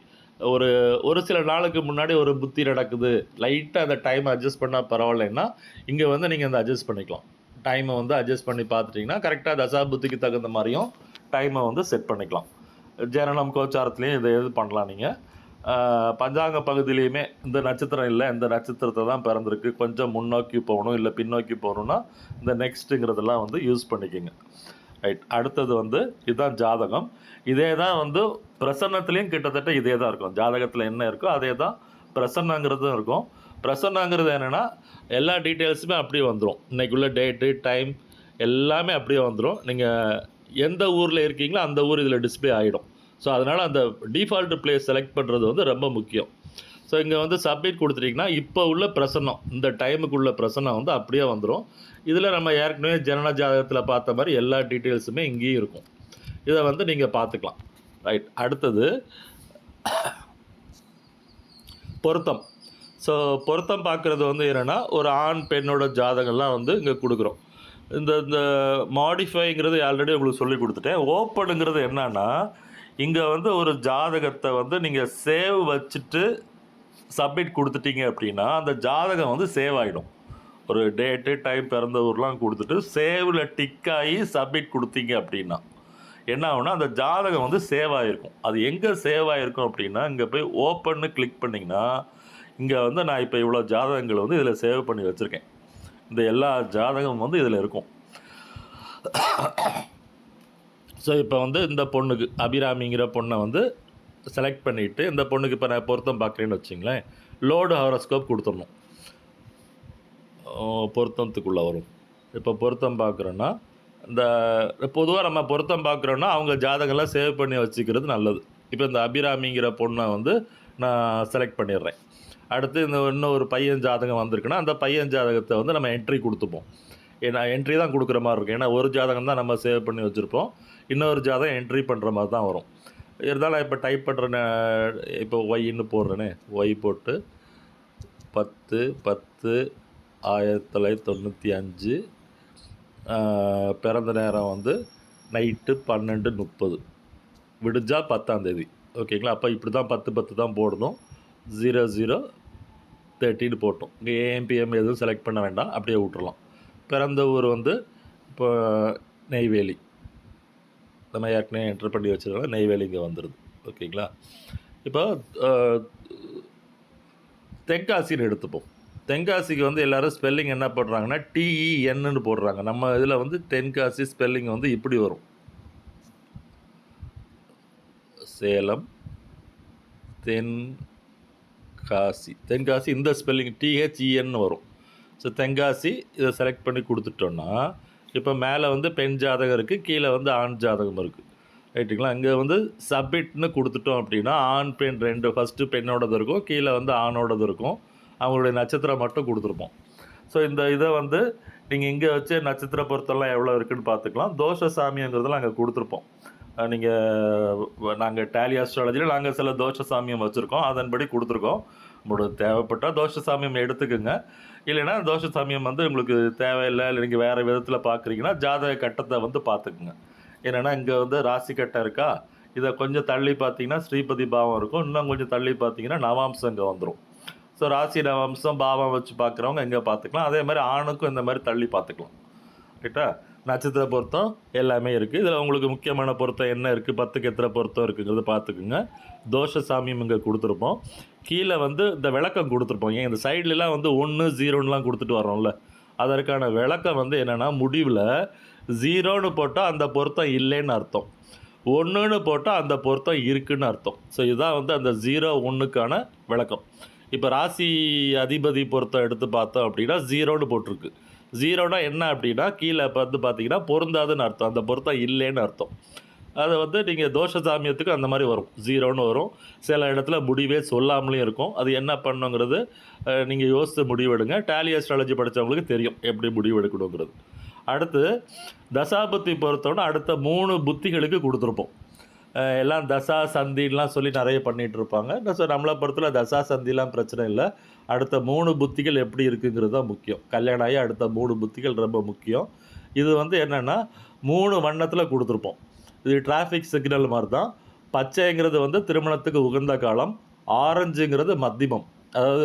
ஒரு சில நாளுக்கு முன்னாடி ஒரு புத்தி நடக்குது, லைட்டாக அந்த டைமை அட்ஜஸ்ட் பண்ணால் பரவாயில்லைன்னா இங்கே வந்து நீங்கள் அந்த அட்ஜஸ்ட் பண்ணிக்கலாம். டைமை வந்து அட்ஜஸ்ட் பண்ணி பார்த்துட்டிங்கன்னா கரெக்டாக தசா புத்திக்கு தகுந்த மாதிரியும் டைமை வந்து செட் பண்ணிக்கலாம். ஜனனம் கோச்சாரத்துலேயும் இதை எது பண்ணலாம் நீங்கள். பஞ்சாங்க பகுதியிலையுமே இந்த நட்சத்திரம் இல்லை, இந்த நட்சத்திரத்தை தான் பிறந்திருக்கு, கொஞ்சம் முன்னோக்கி போகணும் இல்லை பின்னோக்கி போகணுன்னா இந்த நெக்ஸ்ட்டுங்கிறதெல்லாம் வந்து யூஸ் பண்ணிக்கோங்க. ரைட். அடுத்தது வந்து இதுதான் ஜாதகம். இதே தான் வந்து பிரசன்னத்துலேயும் கிட்டத்தட்ட இதே தான் இருக்கும். ஜாதகத்தில் என்ன இருக்கோ அதே தான் பிரசன்னங்கிறதும் இருக்கும். பிரசன்னங்கிறது என்னென்னா எல்லா டீட்டெயில்ஸுமே அப்படியே வந்துடும். இன்றைக்குள்ள டேட்டு, டைம் எல்லாமே அப்படியே வந்துடும். நீங்கள் எந்த ஊரில் இருக்கீங்களோ அந்த ஊர் இதில் டிஸ்பிளே ஆகிடும். ஸோ அதனால் அந்த டிஃபால்ட் பிளேஸ் செலக்ட் பண்ணுறது வந்து ரொம்ப முக்கியம். ஸோ இங்கே வந்து சப்மிட் கொடுத்துட்டிங்கன்னா இப்போ உள்ள பிரசன்னம், இந்த டைமுக்குள்ள பிரசன்னம் வந்து அப்படியே வந்துடும். இதில் நம்ம ஏற்கனவே ஜனன ஜாதகத்தில் பார்த்த மாதிரி எல்லா டீட்டெயில்ஸுமே இங்கேயும் இருக்கும். இதை வந்து நீங்கள் பார்த்துக்கலாம். ரைட். அடுத்தது பொருத்தம். ஸோ பொருத்தம் பார்க்குறது வந்து என்னென்னா ஒரு ஆண் பெண்ணோட ஜாதகம்லாம் வந்து இங்கே கொடுக்குறோம். இந்த இந்த மாடிஃபைங்கிறது ஆல்ரெடி உங்களுக்கு சொல்லி கொடுத்துட்டேன். ஓப்பனுங்கிறது என்னன்னா இங்கே வந்து ஒரு ஜாதகத்தை வந்து நீங்கள் சேவ் வச்சுட்டு சப்மிட் கொடுத்துட்டீங்க அப்படின்னா அந்த ஜாதகம் வந்து சேவ் ஆகிடும். ஒரு டேட்டு, டைம், பிறந்த ஊர்லாம் கொடுத்துட்டு சேவில் டிக் ஆகி சப்மிட் கொடுத்தீங்க அப்படின்னா என்ன ஆகுனா அந்த ஜாதகம் வந்து சேவ் ஆகிருக்கும். அது எங்கே சேவ் ஆகிருக்கும் அப்படின்னா இங்கே போய் ஓப்பன்னு கிளிக் பண்ணிங்கன்னா இங்கே வந்து நான் இப்போ இவ்வளோ ஜாதகங்கள் வந்து இதில் சேவ் பண்ணி வச்சுருக்கேன். இந்த எல்லா ஜாதகமும் வந்து இதில் இருக்கும். ஸோ இப்போ வந்து இந்த பொண்ணுக்கு அபிராமிங்கிற பொண்ணை வந்து செலக்ட் பண்ணிவிட்டு இந்த பொண்ணுக்கு இப்போ நான் பொருத்தம் பார்க்குறேன்னு வச்சிங்களேன், லோடு ஹாரோஸ்கோப் கொடுத்துடணும். பொருத்தத்துக்குள்ளே வரும். இப்போ பொருத்தம் பார்க்குறோன்னா இந்த பொதுவாக நம்ம பொருத்தம் பார்க்குறோன்னா அவங்க ஜாதகம்லாம் சேவ் பண்ணி வச்சுக்கிறது நல்லது. இப்போ இந்த அபிராமிங்கிற பொண்ணை வந்து நான் செலக்ட் பண்ணிடுறேன். அடுத்து இந்த இன்னும் ஒரு பையன் ஜாதகம் வந்திருக்குன்னா அந்த பையன் ஜாதகத்தை வந்து நம்ம என்ட்ரி கொடுத்துப்போம். ஏன்னா என்ட்ரி தான் கொடுக்குற மாதிரி இருக்கும். ஏன்னா ஒரு ஜாதகம் தான் நம்ம சேவ் பண்ணி வச்சுருப்போம், இன்னொரு ஜாதகம் என்ட்ரி பண்ணுற மாதிரி தான் வரும். இருந்தாலும் இப்போ டைப் பண்ணுறேன்னு இப்போ ஒய்ன்னு போடுறேனே, ஒய் போட்டு 10/10/1995 பிறந்த நேரம் வந்து நைட்டு 12:30 விடிஞ்சால் 10ஆம் தேதி. ஓகேங்களா? அப்போ இப்படி தான் 10/10 தான் போடணும். 00:13 போட்டோம். இங்கே ஏஎம்பிஎம் எதுவும் செலக்ட் பண்ண வேண்டாம், அப்படியே விட்டுறலாம். பிறந்த ஊர் வந்து இப்போ நெய்வேலி, நம்ம ஏற்கனவே என்ட்ரு பண்ணி வச்சுருக்கோம். நெய்வேலி இங்கே வந்துடுது. ஓகேங்களா? இப்போ தென்காசின்னு எடுத்துப்போம். தென்காசிக்கு வந்து எல்லோரும் ஸ்பெல்லிங் என்ன போடுறாங்கன்னா TENன்னு போடுறாங்க. நம்ம இதில் வந்து தென்காசி ஸ்பெல்லிங் வந்து இப்படி வரும். சேலம், தென்காசி. தென்காசி இந்த ஸ்பெல்லிங் THEN வரும். ஸோ தென்காசி இதை செலக்ட் பண்ணி கொடுத்துட்டோன்னா இப்போ மேலே வந்து பெண் ஜாதகம் இருக்குது, கீழே வந்து ஆண் ஜாதகம் இருக்குது. ரைட்டுங்களா? இங்கே வந்து சப்மிட்னு கொடுத்துட்டோம் அப்படின்னா ஆண் பெண் ரெண்டு, ஃபஸ்ட்டு பெண்ணோடது இருக்கும், கீழே வந்து ஆணோடது இருக்கும். அவங்களுடைய நட்சத்திரம் மட்டும் கொடுத்துருப்போம். ஸோ இந்த இதை வந்து நீங்கள் இங்கே வச்சு நட்சத்திர பொருத்தெல்லாம் எவ்வளோ இருக்குதுன்னு பார்த்துக்கலாம். தோஷ சாமியங்கிறதெல்லாம் அங்கே கொடுத்துருப்போம். நாங்கள் டேலி ஆஸ்ட்ராலஜியில் நாங்கள் சில தோஷ சாமியம் வச்சுருக்கோம், அதன்படி கொடுத்துருக்கோம். உங்களுக்கு தேவைப்பட்டால் தோஷ சாமியம் எடுத்துக்கோங்க. இல்லைன்னா தோஷ சாமியம் வந்து உங்களுக்கு தேவையில்லை, இல்லை நீங்கள் வேறு விதத்தில் பார்க்குறீங்கன்னா ஜாதக கட்டத்தை வந்து பார்த்துக்குங்க. என்னென்னா இங்கே வந்து ராசி கட்டம் இருக்கா, இதை கொஞ்சம் தள்ளி பார்த்தீங்கன்னா ஸ்ரீபதி பாவம் இருக்கும், இன்னும் கொஞ்சம் தள்ளி பார்த்தீங்கன்னா நவாம்சம் இங்கே வந்துடும். ஸோ ராசி நவாம்சம் பாவம் வச்சு பார்க்குறவங்க இங்கே பார்த்துக்கலாம். அதே மாதிரி ஆணுக்கும் இந்த மாதிரி தள்ளி பார்த்துக்கலாம். ரைட்டா? நட்சத்திர பொருத்தம் எல்லாமே இருக்குது. இதில் உங்களுக்கு முக்கியமான பொருத்தம் என்ன இருக்குது, 10க்கு எத்தனை பொருத்தம் இருக்குங்கிறத பார்த்துக்குங்க. தோஷ சாமியம் இங்கே கொடுத்துருப்போம். கீழே வந்து இந்த விளக்கம் கொடுத்துருப்போம். ஏன் இந்த சைட்லலாம் வந்து 1, 0ன்னுலாம் கொடுத்துட்டு வரோம்ல, அதற்கான விளக்கம் வந்து என்னென்னா முடிவில் 0ன்னு போட்டால் அந்த பொருத்தம் இல்லைன்னு அர்த்தம், 1ன்னு போட்டால் அந்த பொருத்தம் இருக்குன்னு அர்த்தம். ஸோ இதுதான் வந்து அந்த 0, 1க்கான விளக்கம். இப்போ ராசி அதிபதி பொருத்தம் எடுத்து பார்த்தோம் அப்படின்னா 0ன்னு போட்டிருக்கு. 0னா என்ன அப்படின்னா கீழே வந்து பார்த்தீங்கன்னா பொருந்தாதுன்னு அர்த்தம், அந்த பொருத்தம் இல்லைன்னு அர்த்தம். அதை வந்து நீங்கள் தோஷ சாமியத்துக்கு அந்த மாதிரி வரும், 0ன்னு வரும். சில இடத்துல முடிவே சொல்லாமலேயும் இருக்கும். அது என்ன பண்ணுங்கிறது நீங்கள் யோசித்து முடிவெடுங்க. டேலி ஆஸ்ட்ராலஜி படித்தவங்களுக்கு தெரியும் எப்படி முடிவெடுக்கணுங்கிறது. அடுத்து தசாபுத்தி பொறுத்தோன்னா அடுத்த 3 புத்திகளுக்கு கொடுத்துருப்போம். எல்லாம் தசா சந்திலாம் சொல்லி நிறைய பண்ணிகிட்ருப்பாங்க. நம்மளை பொறுத்தல தசா சந்திலாம் பிரச்சனை இல்லை. அடுத்த 3 புத்திகள் எப்படி இருக்குங்கிறது தான் முக்கியம். கல்யாணம் ஆகி அடுத்த 3 புத்திகள் ரொம்ப முக்கியம். இது வந்து என்னென்னா 3 வண்ணத்தில் கொடுத்துருப்போம். இது டிராஃபிக் சிக்னல் மாதிரி தான். பச்சைங்கிறது வந்து திருமணத்துக்கு உகந்த காலம், ஆரஞ்சுங்கிறது மத்தியமம், அதாவது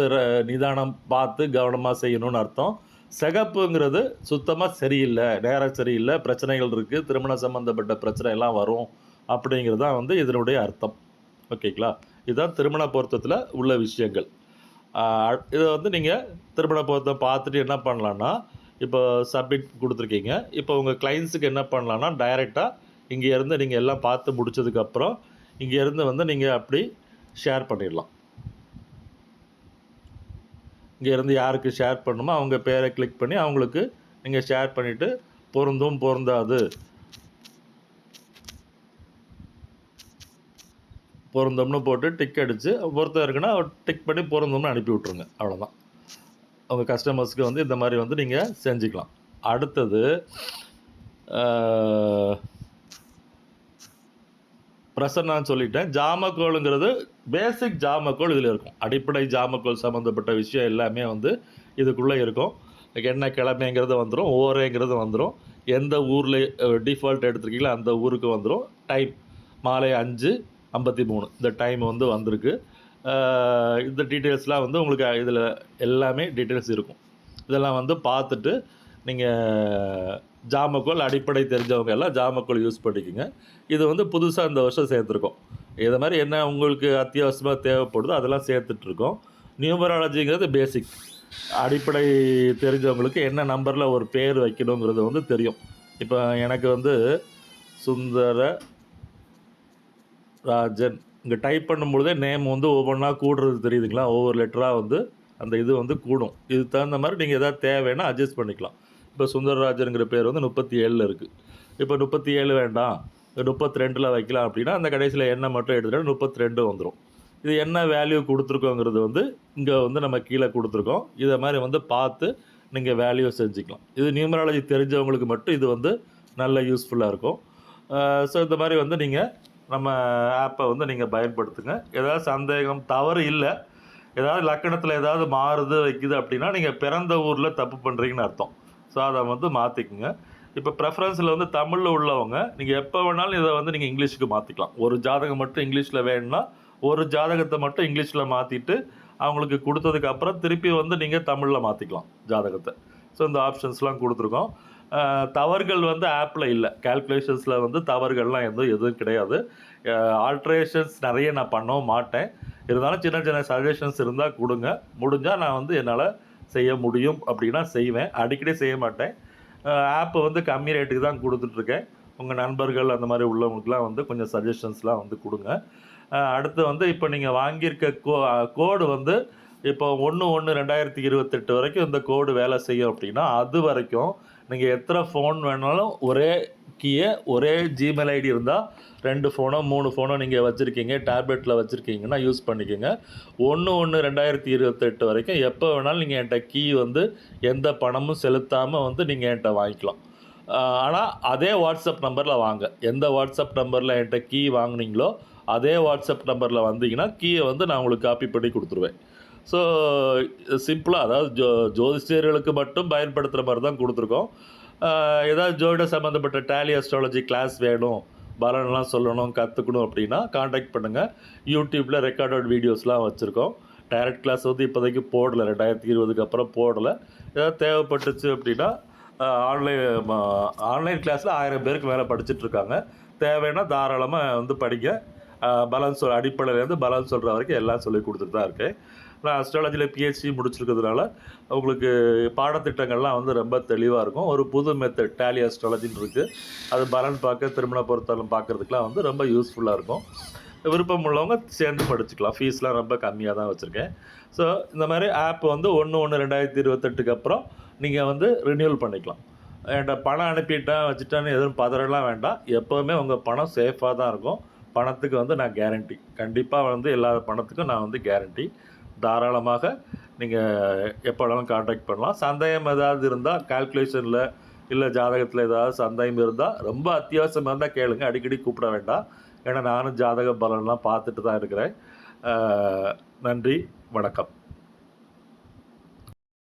நிதானம் பார்த்து கவனமாக செய்யணும்னு அர்த்தம். சிகப்புங்கிறது சுத்தமாக சரியில்லை, நேரம் சரியில்லை, பிரச்சனைகள் இருக்குது, திருமணம் சம்மந்தப்பட்ட பிரச்சனை எல்லாம் வரும் அப்படிங்கிறது தான் வந்து இதனுடைய அர்த்தம். ஓகேங்களா? இதுதான் திருமண பொருத்தத்தில் உள்ள விஷயங்கள். இதை வந்து நீங்கள் திருமண பொருத்தம் பார்த்துட்டு என்ன பண்ணலான்னா, இப்போ சப்மிட் கொடுத்துருக்கீங்க. இப்போ உங்கள் கிளைண்ட்ஸுக்கு என்ன பண்ணலான்னா, டைரெக்டாக இங்கேருந்து நீங்கள் எல்லாம் பார்த்து முடிச்சதுக்கப்புறம் இங்கேருந்து வந்து நீங்கள் அப்படி ஷேர் பண்ணிடலாம். இங்கேருந்து யாருக்கு ஷேர் பண்ணணுமோ அவங்க பேரை கிளிக் பண்ணி அவங்களுக்கு நீங்கள் ஷேர் பண்ணிவிட்டு பொருந்தும் பொருந்தாது பொருந்தம்னு போட்டு டிக் அடித்து பொருத்தம் இருக்குன்னா டிக் பண்ணி பொருந்தம்னு அனுப்பி விட்ருங்க. அவ்வளோதான். உங்கள் கஸ்டமர்ஸ்க்கு வந்து இந்த மாதிரி வந்து நீங்கள் செஞ்சுக்கலாம். அடுத்தது பிரசன்னான்னு சொல்லிட்டேன். ஜாமக்கோளுங்கிறது பேசிக் ஜாமக்கோள் இதில் இருக்கும். அடிப்படை ஜாமக்கோள் சம்மந்தப்பட்ட விஷயம் எல்லாமே வந்து இதுக்குள்ளே இருக்கும். என்ன கிழமைங்கிறது வந்துடும், ஓரேங்கிறது வந்துடும், எந்த ஊரில் டிஃபால்ட் எடுத்துருக்கீங்களோ அந்த ஊருக்கு வந்துடும், டைம் மாலை 5:53 இந்த டைம் வந்து வந்திருக்கு. இந்த டீட்டெயில்ஸ்லாம் வந்து உங்களுக்கு இதில் எல்லாமே டீட்டெயில்ஸ் இருக்கும். இதெல்லாம் வந்து பார்த்துட்டு நீங்கள் ஜாமக்கோள் அடிப்படை தெரிஞ்சவங்க எல்லாம் ஜாமக்கோள் யூஸ் பண்ணிக்கோங்க. இது வந்து புதுசாக இந்த வருஷம் சேர்த்துருக்கோம். இதை மாதிரி என்ன உங்களுக்கு அத்தியாவசியமாக தேவைப்படுதோ அதெல்லாம் சேர்த்துட்ருக்கோம். நியூமராலஜிங்கிறது பேசிக். அடிப்படை தெரிஞ்சவங்களுக்கு என்ன நம்பரில் ஒரு பேர் வைக்கணுங்கிறது வந்து தெரியும். இப்போ எனக்கு வந்து சுந்தரராஜன் இங்கே டைப் பண்ணும்பொழுதே நேம் வந்து ஒவ்வொன்றா கூடுறது தெரியுதுங்களா? ஒவ்வொரு லெட்டராக வந்து அந்த இது வந்து கூடும். இதுக்கு தகுந்த மாதிரி நீங்கள் எதாவது தேவைன்னா அட்ஜஸ்ட் பண்ணிக்கலாம். இப்போ சுந்தரராஜனுங்கிற பேர் வந்து 37 இருக்குது. இப்போ 37 வேண்டாம், 32 வைக்கலாம் அப்படின்னா அந்த கடைசியில் எண்ணை மட்டும் எடுத்துகிட்டா 32 வந்துடும். இது என்ன வேல்யூ கொடுத்துருக்கோங்கிறது வந்து இங்கே வந்து நம்ம கீழே கொடுத்துருக்கோம். இதை மாதிரி வந்து பார்த்து நீங்கள் வேல்யூ செஞ்சுக்கலாம். இது நியூமராலஜி தெரிஞ்சவங்களுக்கு மட்டும் இது வந்து நல்ல யூஸ்ஃபுல்லாக இருக்கும். ஸோ இந்த மாதிரி வந்து நீங்கள் நம்ம ஆப்பை வந்து நீங்கள் பயன்படுத்துங்க. ஏதாவது சந்தேகம் தவறு இல்லை, ஏதாவது லக்கணத்தில் ஏதாவது மாறுது வைக்குது அப்படின்னா நீங்கள் பிறந்த ஊரில் தப்பு பண்ணுறீங்கன்னு அர்த்தம். ஸோ அதை வந்து மாற்றிக்குங்க. இப்போ ப்ரெஃபரன்ஸில் வந்து தமிழில் உள்ளவங்க நீங்கள் எப்போ வேணாலும் இதை வந்து நீங்கள் இங்கிலீஷுக்கு மாற்றிக்கலாம். ஒரு ஜாதகம் மட்டும் இங்கிலீஷில் வேணும்னா ஒரு ஜாதகத்தை மட்டும் இங்கிலீஷில் மாற்றிட்டு அவங்களுக்கு கொடுத்ததுக்கப்புறம் திருப்பி வந்து நீங்கள் தமிழில் மாற்றிக்கலாம் ஜாதகத்தை. ஸோ இந்த ஆப்ஷன்ஸ்லாம் கொடுத்துருக்கோம். தவறுகள் வந்து ஆப்பில் இல்லை. கால்குலேஷன்ஸில் வந்து தவறுகள்லாம் எதுவும் கிடையாது. ஆல்ட்ரேஷன்ஸ் நிறைய நான் பண்ணவும் மாட்டேன். இருந்தாலும் சின்ன சின்ன சஜஷன்ஸ் இருந்தால் கொடுங்க. முடிஞ்சால் நான் வந்து என்னால் செய்ய முடியும் அப்படின்னா செய்வேன். அடிக்கடி செய்ய மாட்டேன். ஆப்பு வந்து கம்மி ரேட்டுக்கு தான் கொடுத்துட்ருக்கேன். உங்கள் நண்பர்கள் அந்த மாதிரி உள்ளவங்களுக்குலாம் வந்து கொஞ்சம் சஜஷன்ஸ்லாம் வந்து கொடுங்க. அடுத்து வந்து இப்போ நீங்கள் வாங்கியிருக்க கோடு வந்து இப்போ 1/1/2028 வரைக்கும் இந்த கோடு வேலை செய்யும் அப்படின்னா அது வரைக்கும் நீங்கள் எத்தனை ஃபோன் வேணாலும் ஒரே கீயை ஒரே ஜிமெயில் ஐடி இருந்தால் 2 ஃபோனோ 3 ஃபோனோ நீங்கள் வச்சுருக்கீங்க, டேப்லெட்டில் வச்சுருக்கீங்கன்னா யூஸ் பண்ணிக்கோங்க. 1/1/2028 வரைக்கும் எப்போ வேணாலும் நீங்கள் என்கிட்ட கீ வந்து எந்த பணமும் செலுத்தாமல் வந்து நீங்கள் என்கிட்ட வாங்கிக்கலாம். ஆனால் அதே வாட்ஸ்அப் நம்பரில் வாங்க. எந்த வாட்ஸ்அப் நம்பரில் என்கிட்ட கீ வாங்கினீங்களோ அதே வாட்ஸ்அப் நம்பரில் வந்தீங்கன்னா கீயை வந்து நான் உங்களுக்கு காப்பி பண்ணி கொடுத்துருவேன். ஸோ சிம்பிளாக அதாவது ஜோதிஷர்களுக்கு மட்டும் பயன்படுத்துகிற மாதிரி தான் கொடுத்துருக்கோம். ஏதாவது ஜோதிட சம்மந்தப்பட்ட டேலி அஸ்ட்ராலஜி கிளாஸ் வேணும், பலன்லாம் சொல்லணும், கற்றுக்கணும் அப்படின்னா காண்டாக்ட் பண்ணுங்கள். யூடியூப்பில் ரெக்கார்டட் வீடியோஸ்லாம் வச்சுருக்கோம். டைரக்ட் கிளாஸ் வந்து இப்போதைக்கு போடலை, 2020க்கு அப்புறம் போடலை. ஏதாவது தேவைப்பட்டுச்சு அப்படின்னா ஆன்லைன் கிளாஸில் 1000 பேருக்கு மேலே படிச்சுட்ருக்காங்க. தேவைன்னா தாராளமாக வந்து படிங்க. பலன் அடிப்படையிலேருந்து பலன் சொல்கிற வரைக்கும் எல்லாம் சொல்லி கொடுத்துட்டு தான் இருக்கேன். நான் அஸ்ட்ராலஜியில் பிஹெச்டி முடிச்சிருக்கிறதுனால உங்களுக்கு பாடத்திட்டங்கள்லாம் வந்து ரொம்ப தெளிவாக இருக்கும். ஒரு புது மெத்தட் டேலி அஸ்ட்ராலஜின்னு இருக்குது. அது பலன் பார்க்க, திருமண பொருத்தம் பார்க்குறதுக்குலாம் வந்து ரொம்ப யூஸ்ஃபுல்லாக இருக்கும். விருப்பம் உள்ளவங்க சேர்ந்து படிச்சுக்கலாம். ஃபீஸ்லாம் ரொம்ப கம்மியாக தான் வச்சுருக்கேன். ஸோ இந்த மாதிரி ஆப் வந்து 1/1/2028க்கு அப்புறம் நீங்கள் வந்து ரினியூவல் பண்ணிக்கலாம். என்கிட்ட பணம் அனுப்பிட்டேன் வச்சுட்டேன்னு எதுவும் பதறலாம் வேண்டாம். எப்போவுமே உங்கள் பணம் சேஃபாக தான் இருக்கும். பணத்துக்கு வந்து நான் கேரண்டி, கண்டிப்பாக வந்து எல்லா பணத்துக்கும் நான் வந்து கேரண்டி. தாராளமாக நீங்கள் எப்போ வேணாலும் காண்டாக்ட் பண்ணலாம். சந்தேகம் ஏதாவது இருந்தால் கால்குலேஷனில் இல்லை ஜாதகத்தில் ஏதாவது சந்தேகம் இருந்தால் ரொம்ப அத்தியாவசியமாக இருந்தால் கேளுங்க. அடிக்கடி கூப்பிட வேண்டாம். ஏன்னா நானும் ஜாதக பலன்லாம் பார்த்துட்டு தான் இருக்கிறேன். நன்றி, வணக்கம்.